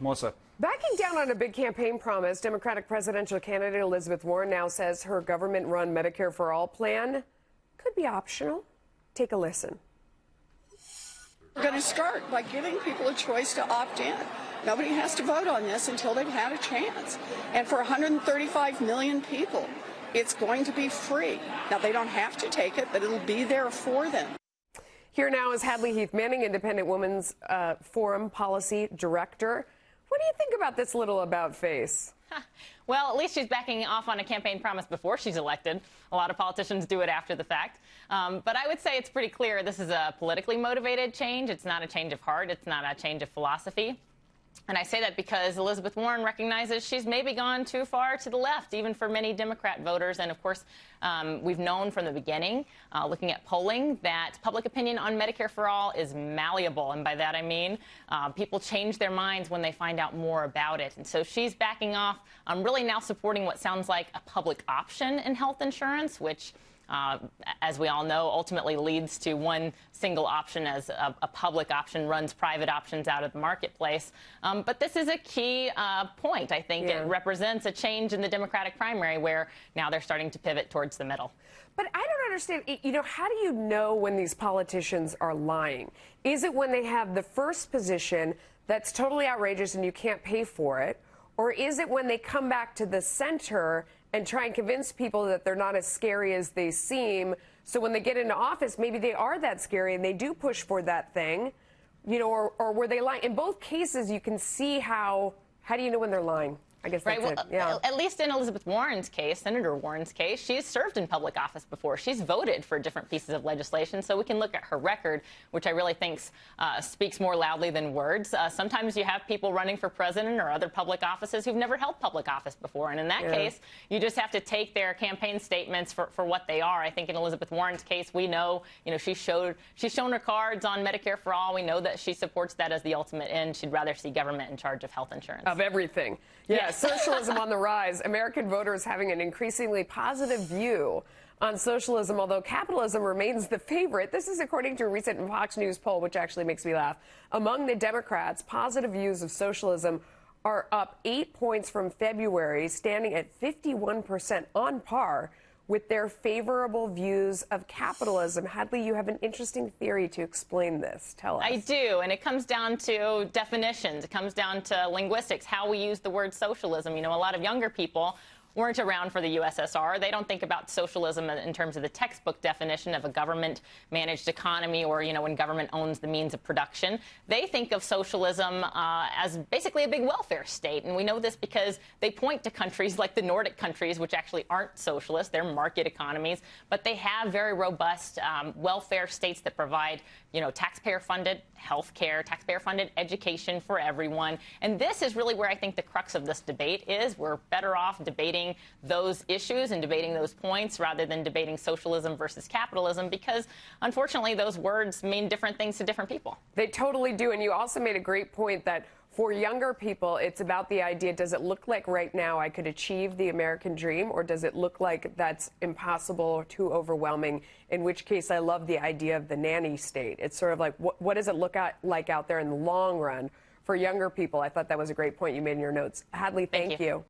Melissa. Backing down on a big campaign promise, Democratic presidential candidate Elizabeth Warren now says her government-run Medicare-for-all plan could be optional. Take a listen. We're going to start by giving people a choice to opt in. Nobody has to vote on this until they've had a chance. And for 135 million people, it's going to be free. Now, they don't have to take it, but it'll be there for them. Here now is Hadley Heath Manning, Independent Women's Forum Policy Director. What do you think about this little about-face? Well, at least she's backing off on a campaign promise before she's elected. A lot of politicians do it after the fact. But I would say it's pretty clear this is a politically motivated change. It's not a change of heart. It's not a change of philosophy. And I say that because Elizabeth Warren recognizes she's maybe gone too far to the left, even for many Democrat voters. And, of course, we've known from the beginning, looking at polling, that public opinion on Medicare for All is malleable. And by that I mean people change their minds when they find out more about it. And so she's backing off, really now supporting what sounds like a public option in health insurance, which as we all know, ultimately leads to one single option as a public option runs private options out of the marketplace. But this is a key point. I think it represents a change in the Democratic primary where now they're starting to pivot towards the middle. But I don't understand, you know, how do you know when these politicians are lying? Is it when they have the first position that's totally outrageous and you can't pay for it? Or is it when they come back to the center and try and convince people that they're not as scary as they seem? So when they get into office, maybe they are that scary and they do push for that thing, you know, or were they lying? In both cases, you can see how do you know when they're lying? I guess that's right. Well, at least in Elizabeth Warren's case, Senator Warren's case, she's served in public office before. She's voted for different pieces of legislation, so we can look at her record, which I really think speaks more loudly than words. Sometimes you have people running for president or other public offices who've never held public office before, and in that case, you just have to take their campaign statements for what they are. I think in Elizabeth Warren's case, we know, you know, she's shown her cards on Medicare for All. We know that she supports that as the ultimate end. She'd rather see government in charge of health insurance. Of everything. Yeah. Socialism on the rise. American voters having an increasingly positive view on socialism, although capitalism remains the favorite. This is according to a recent Fox News poll, which actually makes me laugh. Among the Democrats, positive views of socialism are up 8 points from February, standing at 51%, on par with their favorable views of capitalism. Hadley, you have an interesting theory to explain this. Tell us. I do, and it comes down to definitions. It comes down to linguistics, how we use the word socialism. You know, a lot of younger people weren't around for the USSR. They don't think about socialism in terms of the textbook definition of a government-managed economy or, you know, when government owns the means of production. They think of socialism as basically a big welfare state. And we know this because they point to countries like the Nordic countries, which actually aren't socialist. They're market economies. But they have very robust welfare states that provide, you know, taxpayer-funded health care, taxpayer-funded education for everyone. And this is really where I think the crux of this debate is. We're better off debating those issues and debating those points rather than debating socialism versus capitalism, because unfortunately those words mean different things to different people. They totally do. And you also made a great point that for younger people, it's about the idea, does it look like right now I could achieve the American dream, or does it look like that's impossible or too overwhelming, in which case I love the idea of the nanny state. It's sort of like, what does it look like out there in the long run for younger people? I thought that was a great point you made in your notes. Hadley, thank you.